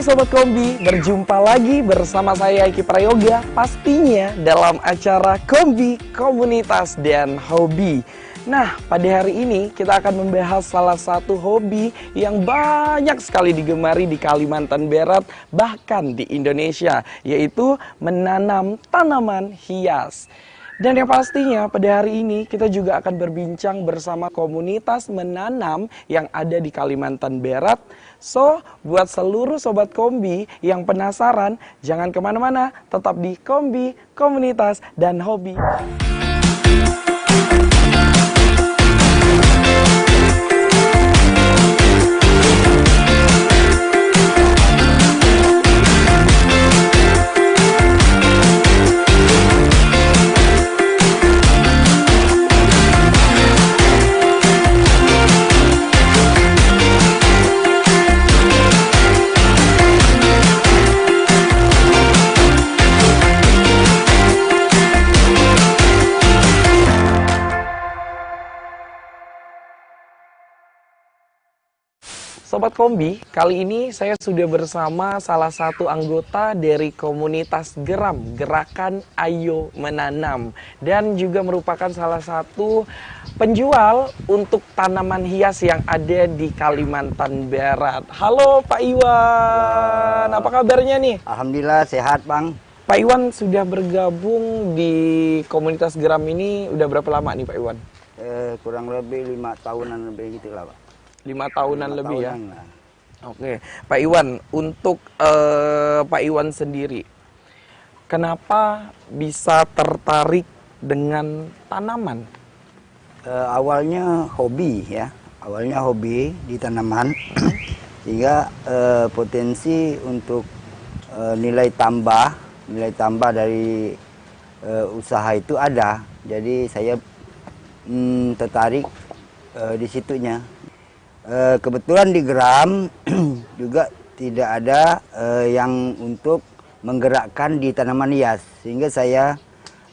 Sobat Kombi, berjumpa lagi bersama saya Eki Prayoga, pastinya dalam acara Kombi, Komunitas dan Hobi. Nah, pada hari ini kita akan membahas salah satu hobi yang banyak sekali digemari di Kalimantan Barat, bahkan di Indonesia, yaitu menanam tanaman hias. Dan yang pastinya pada hari ini kita juga akan berbincang bersama komunitas menanam yang ada di Kalimantan Barat. So, buat seluruh Sobat Kombi yang penasaran, jangan kemana-mana, tetap di Kombi, Komunitas, dan Hobi. Sobat Kombi, kali ini saya sudah bersama salah satu anggota dari komunitas Geram, Gerakan Ayo Menanam, dan juga merupakan salah satu penjual untuk tanaman hias yang ada di Kalimantan Barat. Halo Pak Iwan, apa kabarnya nih? Alhamdulillah sehat Bang. Pak Iwan sudah bergabung di komunitas Geram ini udah berapa lama nih Pak Iwan? Kurang lebih 5 tahunan lebih gitu lah Pak. 5 tahunan lebih ya? Lah. Oke, Pak Iwan, untuk Pak Iwan sendiri, kenapa bisa tertarik dengan tanaman? Awalnya hobi ya, di tanaman, sehingga potensi untuk nilai tambah dari usaha itu ada. Jadi saya tertarik di situnya. Kebetulan di Geram juga tidak ada yang untuk menggerakkan di tanaman hias, sehingga saya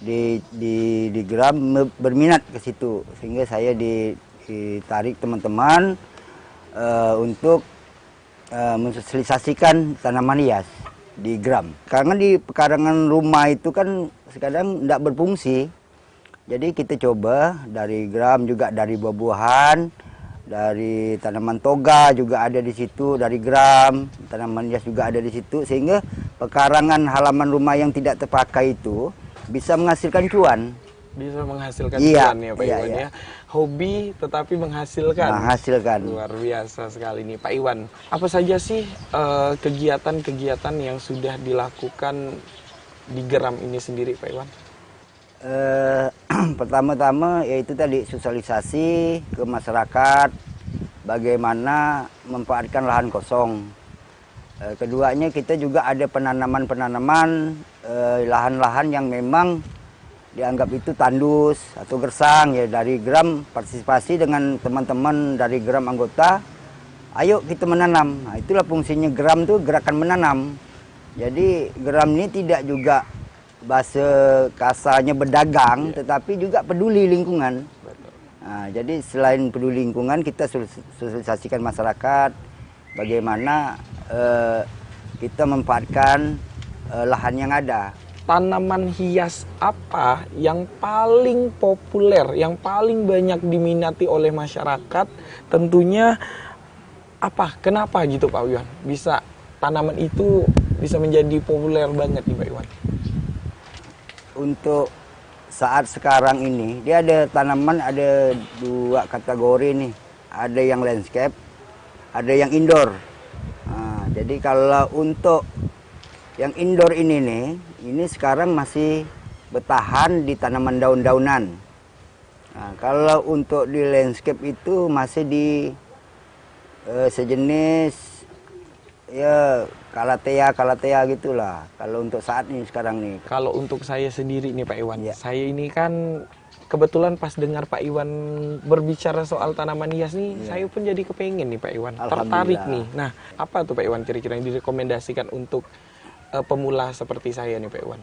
di Geram berminat ke situ, sehingga saya ditarik teman-teman untuk mensosialisasikan tanaman hias di Geram. Karena di pekarangan rumah itu kan kadang tidak berfungsi, jadi kita coba dari Geram, juga dari buah-buahan. Dari tanaman toga juga ada di situ, dari Geram, tanaman hias juga ada di situ, sehingga pekarangan halaman rumah yang tidak terpakai itu bisa menghasilkan cuan. Bisa menghasilkan cuan ya Pak Iwan ya. Hobi tetapi menghasilkan. Luar biasa sekali nih Pak Iwan. Apa saja sih kegiatan-kegiatan yang sudah dilakukan di Geram ini sendiri Pak Iwan? Pertama-tama yaitu tadi sosialisasi ke masyarakat bagaimana memanfaatkan lahan kosong. Keduanya kita juga ada penanaman lahan-lahan yang memang dianggap itu tandus atau gersang ya. Dari Geram partisipasi dengan teman-teman dari Geram anggota, ayo kita menanam. Nah, itulah fungsinya Geram tuh, gerakan menanam. Jadi Geram ini tidak juga bahasa kasarnya berdagang, tetapi juga peduli lingkungan. Nah, jadi selain peduli lingkungan, kita sosialisasikan masyarakat bagaimana kita memanfaatkan lahan yang ada. Tanaman hias apa yang paling populer, yang paling banyak diminati oleh masyarakat? Tentunya apa? Kenapa gitu Pak Iwan? Bisa tanaman itu bisa menjadi populer banget nih Pak Iwan? Untuk saat sekarang ini dia ada tanaman, ada 2 kategori nih, ada yang landscape, ada yang indoor. Nah, jadi kalau untuk yang indoor ini nih, ini sekarang masih bertahan di tanaman daun-daunan. Nah, kalau untuk di landscape itu masih di sejenis ya kalatea gitulah. Kalau untuk saat ini sekarang nih. Kalau untuk saya sendiri nih Pak Iwan, ya. Saya ini kan kebetulan pas dengar Pak Iwan berbicara soal tanaman hias nih, saya pun jadi kepengen nih Pak Iwan, tertarik nih. Nah, apa tuh Pak Iwan kira-kira yang direkomendasikan untuk pemula seperti saya nih Pak Iwan?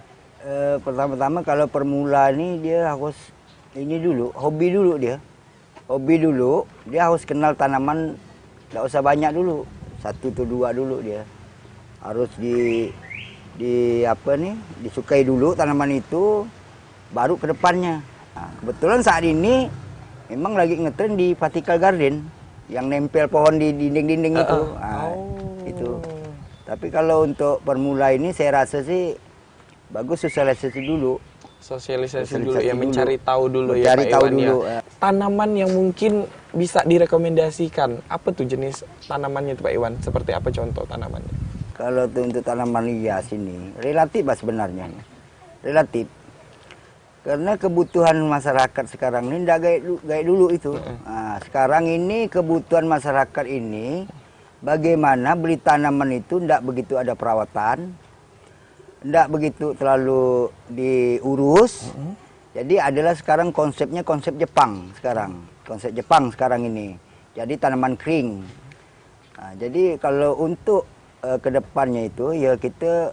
Pertama-tama kalau pemula ini dia harus ini dulu, hobi dulu dia. Dia harus kenal tanaman, nggak usah banyak dulu. 1 atau 2 dulu dia. harus disukai dulu tanaman itu, baru ke depannya. Nah, kebetulan saat ini memang lagi ngetren di vertical garden yang nempel pohon di dinding-dinding itu. Nah, itu. Tapi kalau untuk permula ini saya rasa sih bagus sosialisasi dulu. Sosialisasi dulu ya, mencari tahu dulu mencari ya Pak tahu Iwan dulu, ya. Tanaman yang mungkin bisa direkomendasikan, apa tuh jenis tanamannya tuh Pak Iwan? Seperti apa contoh tanamannya? Kalau untuk tanaman hias ini relatif sebenarnya. Relatif. Karena kebutuhan masyarakat sekarang ini tidak kayak dulu itu. Nah, sekarang ini kebutuhan masyarakat ini bagaimana beli tanaman itu tidak begitu ada perawatan, tidak begitu terlalu diurus. Jadi adalah sekarang konsepnya konsep Jepang sekarang. Konsep Jepang sekarang ini. Jadi tanaman kering. Nah, jadi kalau untuk kedepannya itu ya kita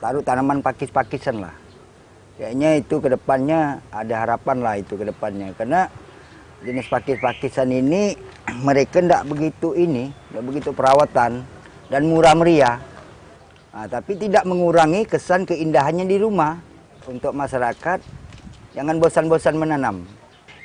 taruh tanaman pakis-pakisan lah. Kayaknya itu kedepannya ada harapan lah itu kedepannya. Karena jenis pakis-pakisan ini mereka tidak begitu perawatan dan murah meriah. Nah, tapi tidak mengurangi kesan keindahannya di rumah. Untuk masyarakat jangan bosan-bosan menanam.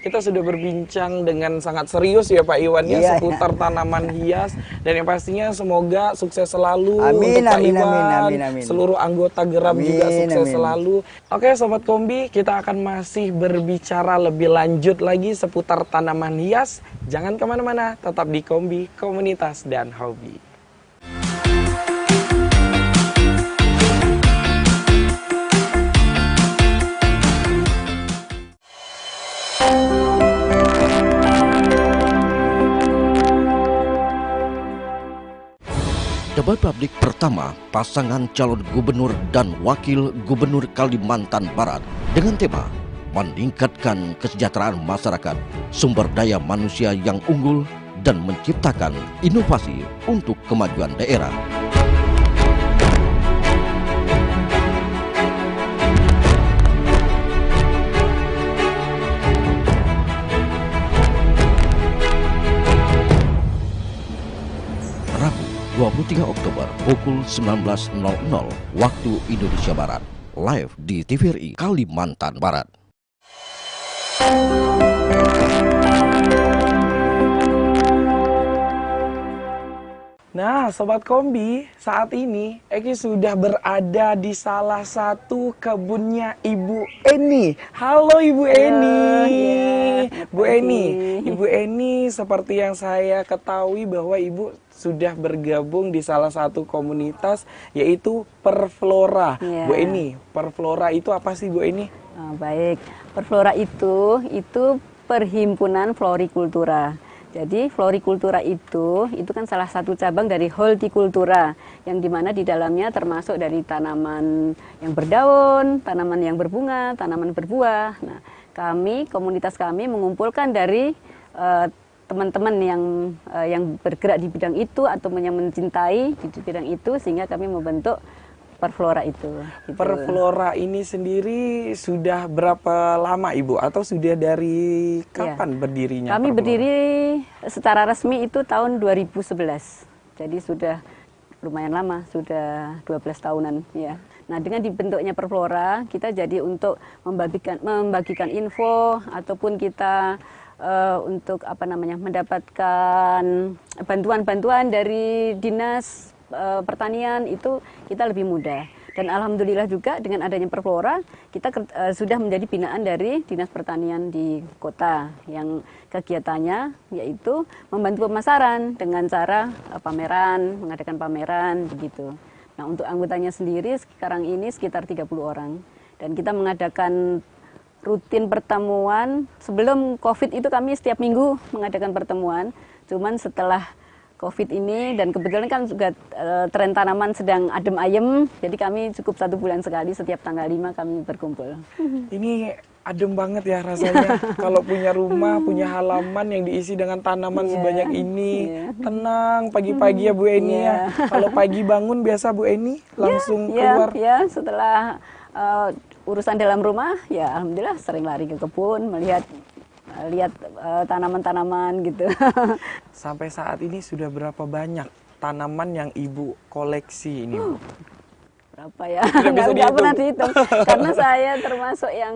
Kita sudah berbincang dengan sangat serius ya Pak Iwan ya, seputar tanaman hias, dan yang pastinya semoga sukses selalu untuk Pak Iwan, seluruh anggota Geram juga sukses selalu. Oke Sobat Kombi, kita akan masih berbicara lebih lanjut lagi seputar tanaman hias. Jangan kemana-mana, tetap di Kombi, Komunitas dan Hobi. Debat publik pertama pasangan calon gubernur dan wakil gubernur Kalimantan Barat dengan tema meningkatkan kesejahteraan masyarakat, sumber daya manusia yang unggul, dan menciptakan inovasi untuk kemajuan daerah. Rabu 23 Oktober pukul 19.00 waktu Indonesia Barat, live di TVRI Kalimantan Barat. Nah, Sobat Kombi, saat ini Eki sudah berada di salah satu kebunnya Ibu Eni. Halo Ibu Eni. Bu Eni, Ibu Eni seperti yang saya ketahui bahwa Ibu sudah bergabung di salah satu komunitas yaitu Perflora. Bu Eni, Perflora itu apa sih Bu Eni? Baik, Perflora itu perhimpunan florikultura. Jadi florikultura itu kan salah satu cabang dari hortikultura, yang dimana di dalamnya termasuk dari tanaman yang berdaun, tanaman yang berbunga, tanaman berbuah. Nah, komunitas kami mengumpulkan dari teman-teman yang bergerak di bidang itu atau yang mencintai di bidang itu, sehingga kami membentuk Perflora itu. Gitu. Perflora ini sendiri sudah berapa lama Ibu? Atau sudah dari kapan berdirinya? Kami Perflora? berdiri secara resmi itu tahun 2011. Jadi sudah lumayan lama, sudah 12 tahunan ya. Nah, dengan dibentuknya Perflora, kita jadi untuk membagikan info ataupun kita untuk mendapatkan bantuan-bantuan dari dinas pertanian, itu kita lebih mudah. Dan alhamdulillah juga dengan adanya Perflora kita sudah menjadi binaan dari Dinas Pertanian di kota, yang kegiatannya yaitu membantu pemasaran dengan cara mengadakan pameran begitu. Nah, untuk anggotanya sendiri sekarang ini sekitar 30 orang, dan kita mengadakan rutin pertemuan. Sebelum Covid itu kami setiap minggu mengadakan pertemuan, cuman setelah Covid ini dan kebetulan kan juga tren tanaman sedang adem ayem, jadi kami cukup 1 bulan sekali, setiap tanggal 5 kami berkumpul. Ini adem banget ya rasanya kalau punya rumah, punya halaman yang diisi dengan tanaman sebanyak ini. Tenang pagi-pagi ya Bu Eni ya. Kalau pagi bangun biasa Bu Eni langsung keluar. Ya, setelah urusan dalam rumah ya alhamdulillah sering lari ke kebun melihat tanaman-tanaman gitu. Sampai saat ini sudah berapa banyak tanaman yang Ibu koleksi ini, Bu? Berapa ya? Tidak bisa Nggak pernah dihitung. dihitung. Karena saya termasuk yang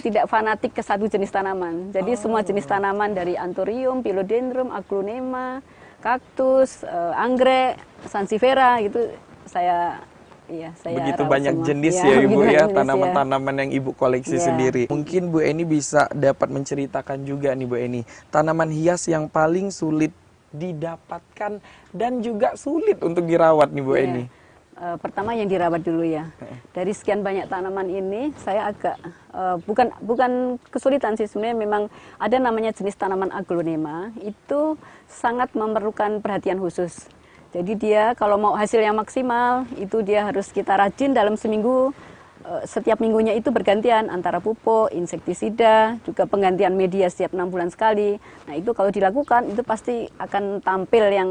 tidak fanatik ke satu jenis tanaman. Jadi semua jenis tanaman dari anthurium, philodendron, aglonema, kaktus, anggrek, sansevieria gitu saya Begitu rawat banyak semua. jenis Ya, ya Ibu begitu ya, banyak jenis, tanaman-tanaman yang Ibu koleksi Ya. sendiri. Mungkin Bu Eni bisa dapat menceritakan juga nih Bu Eni, tanaman hias yang paling sulit didapatkan dan juga sulit untuk dirawat nih Bu Ya. Eni. Pertama yang dirawat dulu ya. Dari sekian banyak tanaman ini, saya agak bukan kesulitan sih sebenarnya. Memang ada namanya jenis tanaman aglonema itu sangat memerlukan perhatian khusus. Jadi dia kalau mau hasil yang maksimal itu dia harus kita rajin dalam seminggu. Setiap minggunya itu bergantian antara pupuk, insektisida, juga penggantian media setiap 6 bulan sekali. Nah itu kalau dilakukan itu pasti akan tampil yang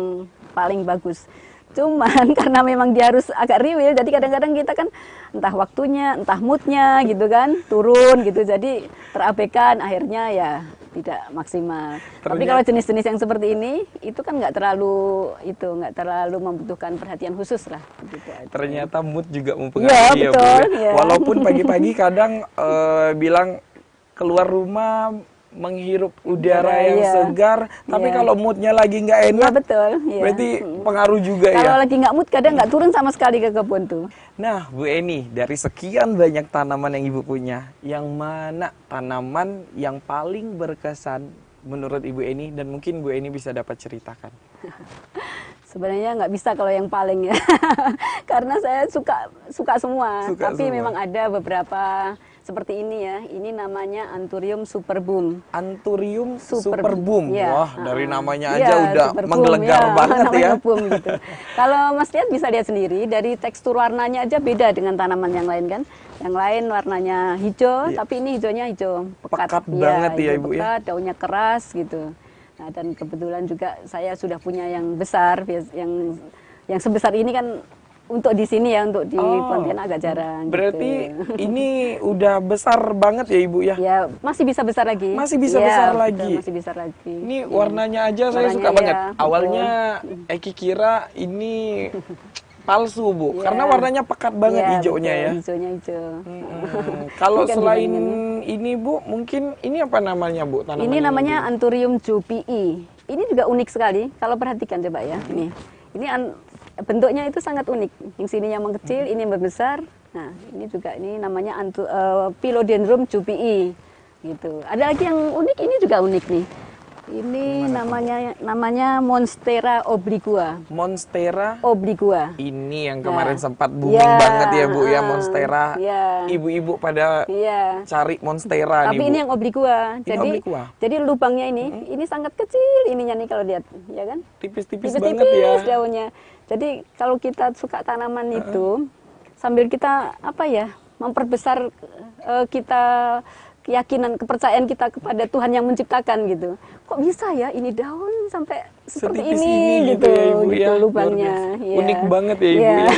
paling bagus. Cuman karena memang dia harus agak riwil, jadi kadang-kadang kita kan entah waktunya, entah moodnya gitu kan, turun gitu, jadi terabaikan, akhirnya ya tidak maksimal. Tapi kalau jenis-jenis yang seperti ini, itu kan nggak terlalu membutuhkan perhatian khusus lah. Gitu aja. Ternyata mood juga Ya, mempengaruhi ya, Bu betul, ya. ya. Walaupun pagi-pagi kadang bilang keluar rumah menghirup udara yang Iya. segar, tapi Iya. kalau moodnya lagi nggak Ya enak, betul. Ya. berarti pengaruh juga Kalau ya. lagi nggak mood, kadang nggak turun sama sekali ke kebun tuh. Nah, Bu Eni, dari sekian banyak tanaman yang Ibu punya, yang mana tanaman yang paling berkesan menurut Ibu Eni dan mungkin Bu Eni bisa dapat ceritakan? Sebenarnya nggak bisa kalau yang paling ya, karena saya suka semua. Suka Tapi semua. memang ada beberapa seperti ini ya. Ini namanya Anthurium superbum. Anthurium Super superbum. ya. Wah, dari namanya Iya, aja udah super boom, menggelegar ya, banget namanya ya. boom gitu. Kalau Mas lihat bisa lihat sendiri dari tekstur warnanya aja beda dengan tanaman yang lain kan. Yang lain warnanya hijau, tapi ini hijaunya hijau pekat. Pekat banget ya, hijau Ibu, ya. pekat, daunnya keras gitu. Nah, dan kebetulan juga saya sudah punya yang besar, yang sebesar ini kan untuk di sini ya, untuk di Pontianak agak jarang. Berarti gitu. ini udah besar banget ya Ibu ya? Ya masih bisa besar lagi. Masih bisa Ya, besar betul, lagi. masih besar lagi. Ini Ya. warnanya aja saya Warnanya suka banget. ya, betul. Awalnya Eki kira ini palsu Bu, Ya. karena warnanya pekat banget Ya, hijaunya betul, ya. Hijaunya hijau. Kalau Bukan selain dibandingin ini Bu, mungkin ini apa namanya Bu? Tanaman Ini yang namanya Bu? Anthurium jupii. Ini juga unik sekali. Kalau perhatikan coba ya. Ini bentuknya itu sangat unik. Yang sininya mengecil, ini membesar. Nah, ini juga ini namanya Philodendron jupii. Gitu. Ada lagi yang unik. Ini juga unik nih. Ini namanya Monstera obliqua. Monstera. Obliqua. Ini yang kemarin Ya. sempat booming Ya, banget ya Bu ya, Monstera. ya. Ibu-ibu pada Iya. cari Monstera nih Tapi Bu. ini yang obliqua. Ini Jadi obliqua. jadi lubangnya ini sangat kecil ininya nih kalau lihat, ya kan? Tipis-tipis banget ya. Tipis-tipis daunnya. Jadi kalau kita suka tanaman itu sambil kita memperbesar kita keyakinan, kepercayaan kita kepada Tuhan yang menciptakan gitu. Kok bisa ya ini daun sampai seperti Setipis ini gitu, ya Ibu gitu ya. lubangnya. Luar biasa. Iya. Unik banget ya Ibu Iya. ya.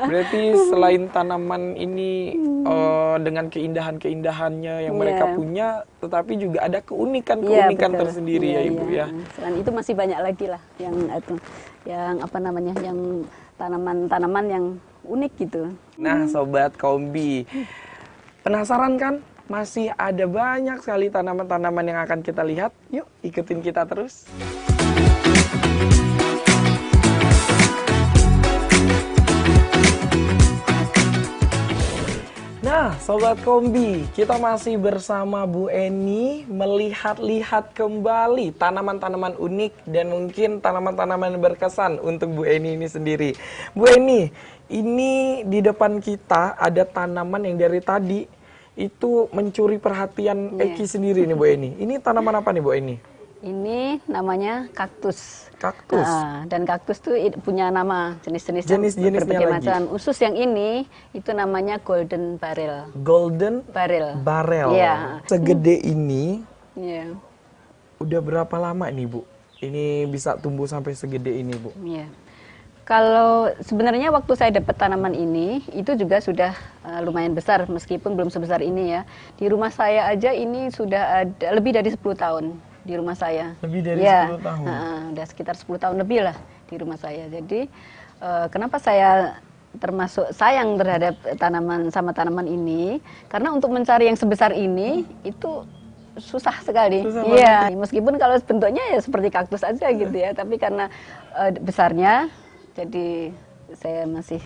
Berarti selain tanaman ini dengan keindahan-keindahannya yang Iya. mereka punya, tetapi juga ada Iya, keunikan-keunikan betul. tersendiri ya Iya, Ibu iya. ya. Selain itu masih banyak lagi lah yang yang tanaman-tanaman yang unik gitu. Nah, Sobat Kombi, penasaran kan? Masih ada banyak sekali tanaman-tanaman yang akan kita lihat. Yuk, ikutin kita terus. Nah, Sobat Kombi, kita masih bersama Bu Eni melihat-lihat kembali tanaman-tanaman unik dan mungkin tanaman-tanaman berkesan untuk Bu Eni ini sendiri. Bu Eni, ini di depan kita ada tanaman yang dari tadi itu mencuri perhatian Iya. Eki sendiri nih Bu Eni. Ini tanaman apa nih Bu Eni? Ini namanya kaktus. Kaktus. Dan kaktus tuh punya nama jenis-jenisnya Jenis-jenisnya berbagai lagi. macam. Khusus yang ini itu namanya golden barrel. Golden Barrel. barrel. Iya. Segede ini Iya. udah berapa lama nih Bu? Ini bisa tumbuh sampai segede ini Bu? Iya. Kalau sebenarnya waktu saya dapat tanaman ini itu juga sudah lumayan besar meskipun belum sebesar ini ya. Di rumah saya aja ini sudah ada lebih dari 10 tahun. di rumah saya. Lebih dari Ya, 10 tahun. Udah sekitar 10 tahun lebih lah di rumah saya. Jadi kenapa saya termasuk sayang terhadap tanaman ini? Karena untuk mencari yang sebesar ini itu susah sekali. Iya, meskipun kalau bentuknya ya seperti kaktus aja gitu ya, tapi karena besarnya, jadi saya masih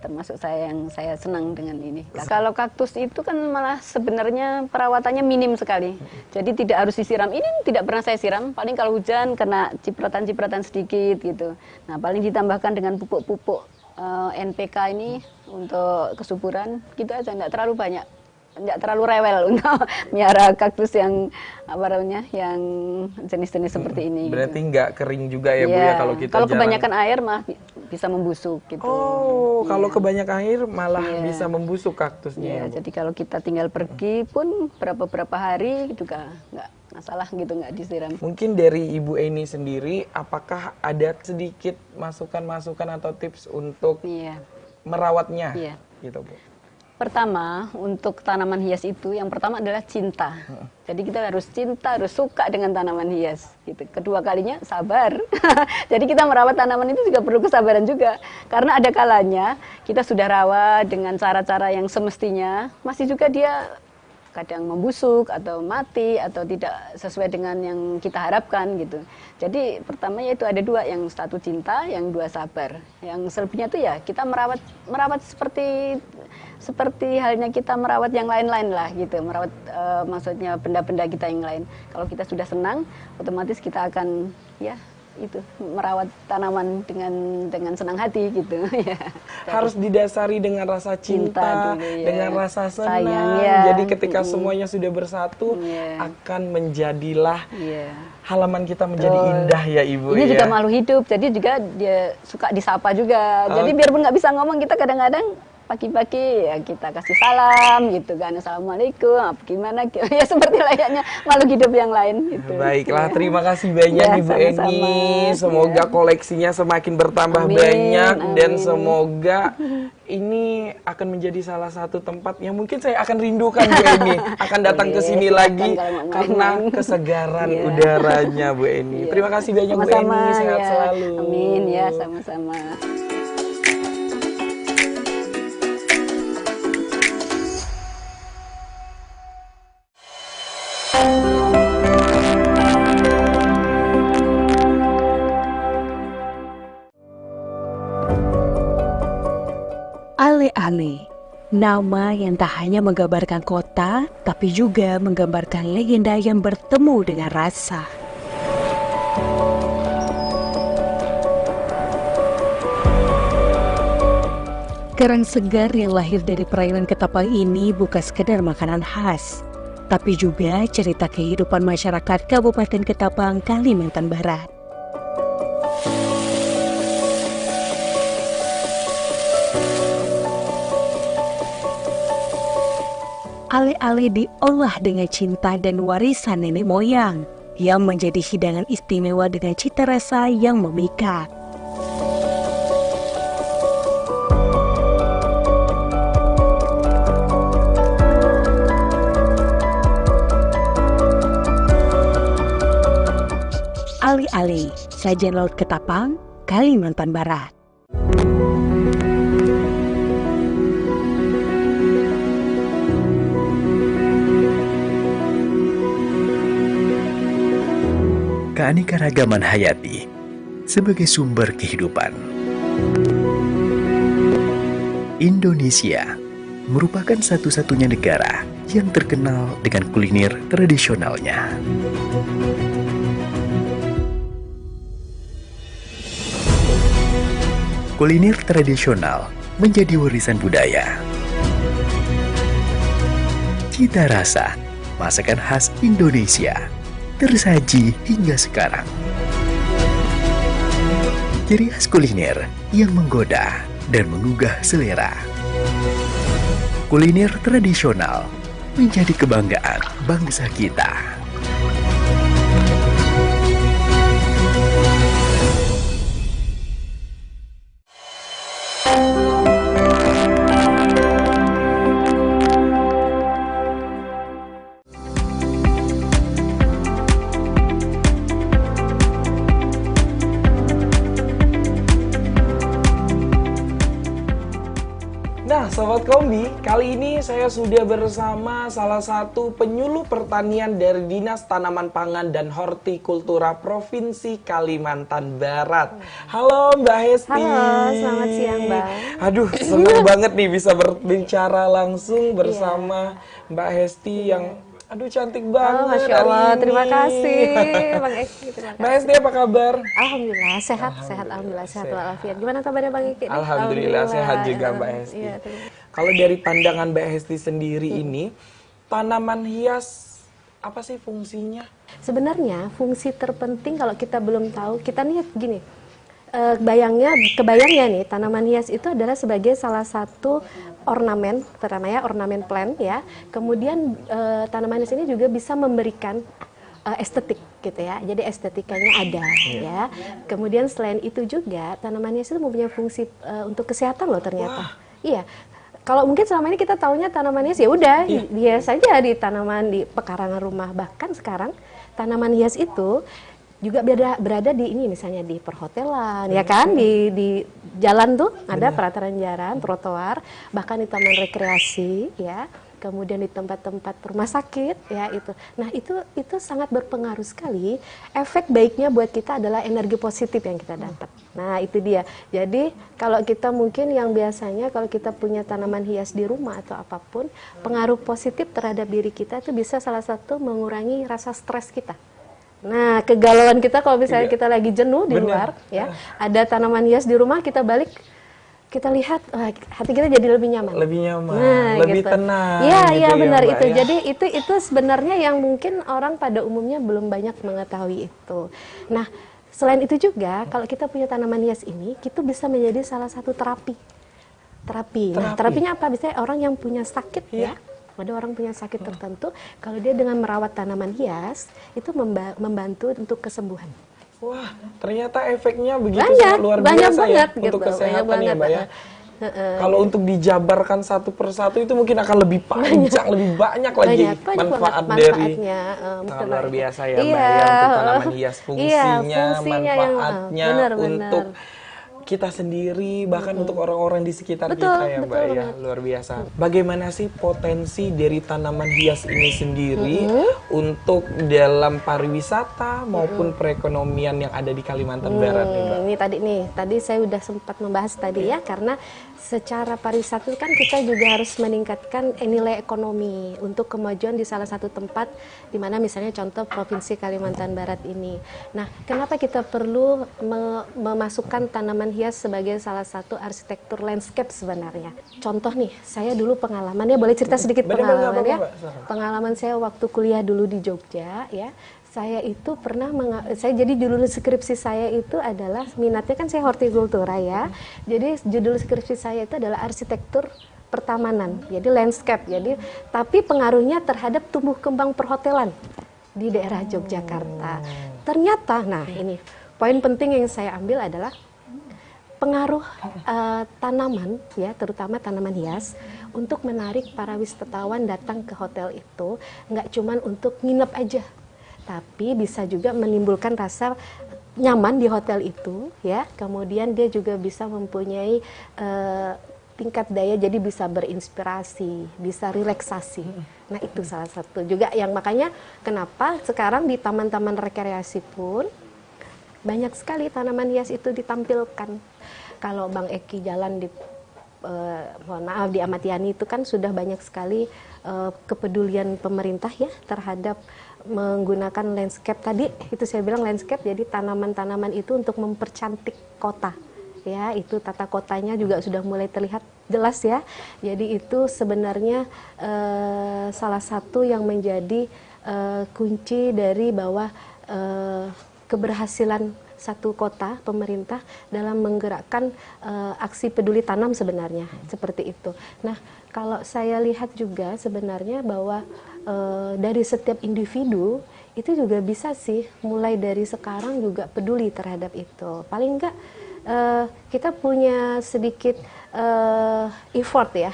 termasuk saya senang dengan ini. Kalau kaktus itu kan malah sebenarnya perawatannya minim sekali. Jadi tidak harus disiram. Ini tidak pernah saya siram, paling kalau hujan kena cipratan-cipratan sedikit gitu. Nah, paling ditambahkan dengan pupuk-pupuk NPK ini untuk kesuburan gitu aja, enggak terlalu banyak. Enggak terlalu rewel untuk miara kaktus yang yang jenis-jenis seperti ini. Berarti nggak kering juga ya Bu ya kalau kita kalau kebanyakan air mah bisa membusuk gitu. Oh, kalau kebanyakan air malah bisa membusuk kaktusnya. Iya, jadi kalau kita tinggal pergi pun berapa hari juga nggak masalah gitu, nggak disiram. Mungkin dari Ibu Eni sendiri, apakah ada sedikit masukan-masukan atau tips untuk merawatnya? Iya. Gitu Bu. Pertama, untuk tanaman hias itu, yang pertama adalah cinta. Jadi kita harus cinta, harus suka dengan tanaman hias. Gitu. Kedua kalinya, sabar. Jadi kita merawat tanaman itu juga perlu kesabaran juga. Karena ada kalanya kita sudah rawat dengan cara-cara yang semestinya, masih juga dia kadang membusuk atau mati atau tidak sesuai dengan yang kita harapkan gitu. Jadi pertamanya itu ada dua, yang satu cinta, yang dua sabar. Yang selebihnya itu ya kita merawat seperti halnya kita merawat yang lain-lain lah gitu. Merawat maksudnya benda-benda kita yang lain. Kalau kita sudah senang, otomatis kita akan itu merawat tanaman dengan senang hati gitu ya. Harus didasari dengan rasa cinta dulu, dengan rasa senang. Sayang, Jadi ketika semuanya sudah bersatu, akan menjadilah halaman kita menjadi indah ya Ibu. Ini juga makhluk hidup, jadi juga dia suka disapa juga. Jadi biarpun nggak bisa ngomong, kita kadang-kadang pagi-pagi ya kita kasih salam gitu kan, assalamualaikum, apa gimana ya, seperti layaknya makhluk hidup yang lain gitu. Baiklah, terima kasih banyak Ibu Eni. Semoga koleksinya semakin bertambah banyak dan semoga ini akan menjadi salah satu tempat yang mungkin saya akan rindukan Bu Eni. Akan datang ke sini lagi karena kesegaran udaranya Bu Eni. Terima kasih banyak Bu Eni, sehat selalu. Amin ya, sama-sama. Ale-ale, nama yang tak hanya menggambarkan kota, tapi juga menggambarkan legenda yang bertemu dengan rasa. Kerang segar yang lahir dari perairan Ketapang ini bukan sekedar makanan khas, tapi juga cerita kehidupan masyarakat Kabupaten Ketapang, Kalimantan Barat. Ale-ale diolah dengan cinta dan warisan nenek moyang yang menjadi hidangan istimewa dengan cita rasa yang memikat. Ale-ale, sajian laut Ketapang, Kalimantan Barat. Keanekaragaman hayati sebagai sumber kehidupan. Indonesia merupakan satu-satunya negara yang terkenal dengan kuliner tradisionalnya. Kuliner tradisional menjadi warisan budaya. Cita rasa masakan khas Indonesia tersaji hingga sekarang. Ciri khas kuliner yang menggoda dan menggugah selera. Kuliner tradisional menjadi kebanggaan bangsa kita. Sobat Kombi, kali ini saya sudah bersama salah satu penyuluh pertanian dari Dinas Tanaman Pangan dan Hortikultura Provinsi Kalimantan Barat. Halo Mbak Hesti. Halo, selamat siang Bang. Aduh, senang banget nih bisa berbicara langsung bersama Mbak Hesti yang cantik banget. Oh, Masya Allah, terima kasih Bang Eki. Mbak Hesti apa kabar? Alhamdulillah, sehat, alhamdulillah, sehat walafiat. Gimana kabarnya Bang Eki? Alhamdulillah sehat juga Mbak Hesti. Iya, kalau dari pandangan Mbak Hesti sendiri ini, tanaman hias apa sih fungsinya? Sebenarnya fungsi terpenting kalau kita belum tahu, kita nih gini, kebayangnya nih tanaman hias itu adalah sebagai salah satu ornamen, pertama ya ornamen plant ya. Kemudian tanaman hias ini juga bisa memberikan estetik gitu ya. Jadi estetikanya ada ya. Kemudian selain itu juga tanaman hias itu mempunyai fungsi untuk kesehatan loh ternyata. Iya. Kalau mungkin selama ini kita taunya tanaman hias ya udah hias saja di tanaman di pekarangan rumah. Bahkan sekarang tanaman hias itu juga berada di ini misalnya di perhotelan ya kan, di jalan tuh ada pelataran jalan, trotoar, bahkan di taman rekreasi ya, kemudian di tempat-tempat rumah sakit ya itu. Nah itu sangat berpengaruh sekali. Efek baiknya buat kita adalah energi positif yang kita dapat. Nah itu dia. Jadi kalau kita mungkin yang biasanya kalau kita punya tanaman hias di rumah atau apapun, pengaruh positif terhadap diri kita itu bisa salah satu mengurangi rasa stres kita. Nah, kegalauan kita kalau misalnya kita lagi jenuh di luar, ya, ada tanaman hias di rumah, kita balik, kita lihat, hati kita jadi lebih nyaman. Lebih nyaman, nah, lebih gitu. tenang. Iya, gitu iya benar Mbak, itu. ya. Jadi itu sebenarnya yang mungkin orang pada umumnya belum banyak mengetahui itu. Nah, selain itu juga, kalau kita punya tanaman hias ini, itu bisa menjadi salah satu terapi. Nah, terapinya apa? Biasanya orang yang punya sakit ya. Ada orang punya sakit tertentu, kalau dia dengan merawat tanaman hias, itu membantu untuk kesembuhan. Wah, ternyata efeknya begitu sangat luar biasa banget, ya untuk kesehatan ya Mbak ya. Kalau untuk dijabarkan satu persatu itu mungkin akan lebih panjang, lebih banyak lagi manfaat dari luar biasa ya Mbak ya untuk tanaman hias, fungsinya manfaatnya untuk kita sendiri, bahkan untuk orang-orang di sekitar kita ya Mbak ya, luar biasa. Bagaimana sih potensi dari tanaman hias ini sendiri untuk dalam pariwisata maupun perekonomian yang ada di Kalimantan Barat nih Mbak? Ini tadi saya sudah sempat membahas tadi ya, karena secara pariwisata kan kita juga harus meningkatkan nilai ekonomi untuk kemajuan di salah satu tempat, di mana misalnya contoh Provinsi Kalimantan Barat ini. Nah, kenapa kita perlu memasukkan tanaman hias sebagai salah satu arsitektur landscape sebenarnya? Contoh nih, saya dulu pengalamannya, boleh cerita sedikit pengalaman ya? Pengalaman saya waktu kuliah dulu di Jogja ya. Saya itu pernah, saya jadi judul skripsi saya itu adalah, minatnya kan saya hortikultura ya. Jadi judul skripsi saya itu adalah arsitektur pertamanan, jadi landscape. Jadi tapi pengaruhnya terhadap tumbuh kembang perhotelan di daerah Yogyakarta. Ternyata, nah ini poin penting yang saya ambil adalah pengaruh tanaman ya, terutama tanaman hias untuk menarik para wisatawan datang ke hotel itu, nggak cuman untuk nginep aja, tapi bisa juga menimbulkan rasa nyaman di hotel itu ya. Kemudian dia juga bisa mempunyai tingkat daya, jadi bisa berinspirasi, bisa relaksasi. Nah itu salah satu juga yang makanya kenapa sekarang di taman-taman rekreasi pun banyak sekali tanaman hias itu ditampilkan. Kalau Bang Eki jalan di mohon maaf di Ahmad Yani itu kan sudah banyak sekali kepedulian pemerintah ya terhadap menggunakan landscape tadi, itu saya bilang landscape, jadi tanaman-tanaman itu untuk mempercantik kota ya, itu tata kotanya juga sudah mulai terlihat jelas ya. Jadi itu sebenarnya salah satu yang menjadi kunci dari bahwa keberhasilan satu kota, pemerintah dalam menggerakkan aksi peduli tanam sebenarnya, seperti itu. Nah, kalau saya lihat juga sebenarnya bahwa dari setiap individu itu juga bisa sih mulai dari sekarang juga peduli terhadap itu. Paling enggak kita punya sedikit effort ya,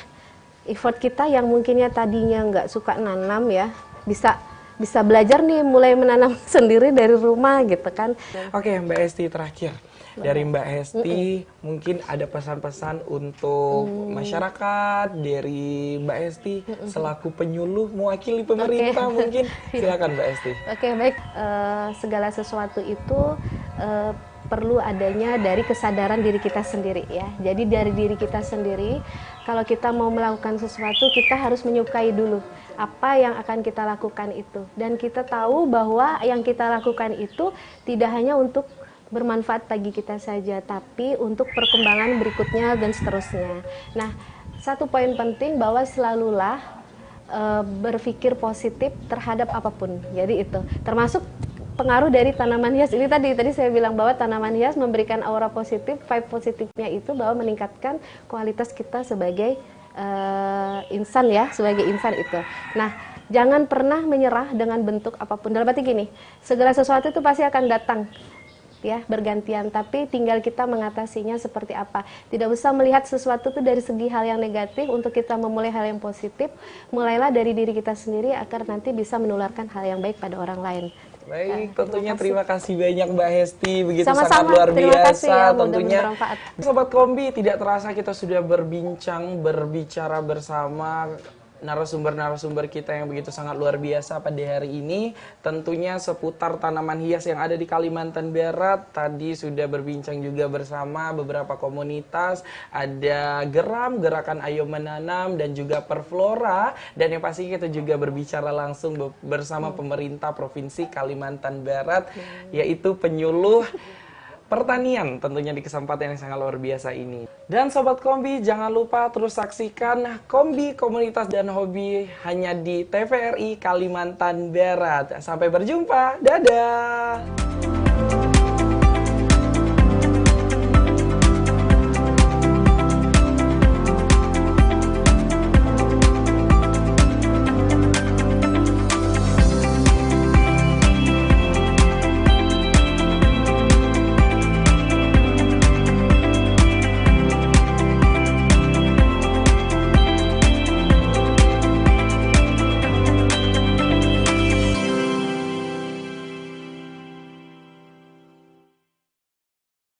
effort kita yang mungkinnya tadinya nggak suka nanam ya, bisa bisa belajar nih mulai menanam sendiri dari rumah gitu kan. Oke, Mbak Hesti, terakhir dari Mbak Hesti mungkin ada pesan-pesan untuk masyarakat dari Mbak Hesti selaku penyuluh mewakili pemerintah mungkin. Silakan Mbak Hesti. Oke, baik. Segala sesuatu itu perlu adanya dari kesadaran diri kita sendiri ya. Jadi dari diri kita sendiri, kalau kita mau melakukan sesuatu, kita harus menyukai dulu apa yang akan kita lakukan itu. Dan kita tahu bahwa yang kita lakukan itu tidak hanya untuk bermanfaat bagi kita saja, tapi untuk perkembangan berikutnya dan seterusnya. Nah, satu poin penting bahwa selalulah berpikir positif terhadap apapun. Jadi itu termasuk pengaruh dari tanaman hias. Ini tadi saya bilang bahwa tanaman hias memberikan aura positif, vibe positifnya itu bahwa meningkatkan kualitas kita sebagai insan ya, sebagai insan itu. Nah, jangan pernah menyerah dengan bentuk apapun. Dalam arti gini, segala sesuatu itu pasti akan datang ya, bergantian, tapi tinggal kita mengatasinya seperti apa. Tidak usah melihat sesuatu itu dari segi hal yang negatif. Untuk kita memulai hal yang positif, mulailah dari diri kita sendiri agar nanti bisa menularkan hal yang baik pada orang lain. Baik, tentunya terima kasih banyak Mbak Hesti, begitu Sama-sama, sangat luar terima biasa kasih ya, tentunya. bermanfaat. Sobat Kombi, tidak terasa kita sudah berbicara bersama narasumber-narasumber kita yang begitu sangat luar biasa pada hari ini. Tentunya seputar tanaman hias yang ada di Kalimantan Barat. Tadi sudah berbincang juga bersama beberapa komunitas. Ada Geram, Gerakan Ayo Menanam, dan juga Perflora. Dan yang pasti kita juga berbicara langsung bersama pemerintah Provinsi Kalimantan Barat, yaitu penyuluh pertanian tentunya di kesempatan yang sangat luar biasa ini. Dan Sobat Kombi, jangan lupa terus saksikan Kombi Komunitas dan Hobi hanya di TVRI Kalimantan Barat. Sampai berjumpa, dadah!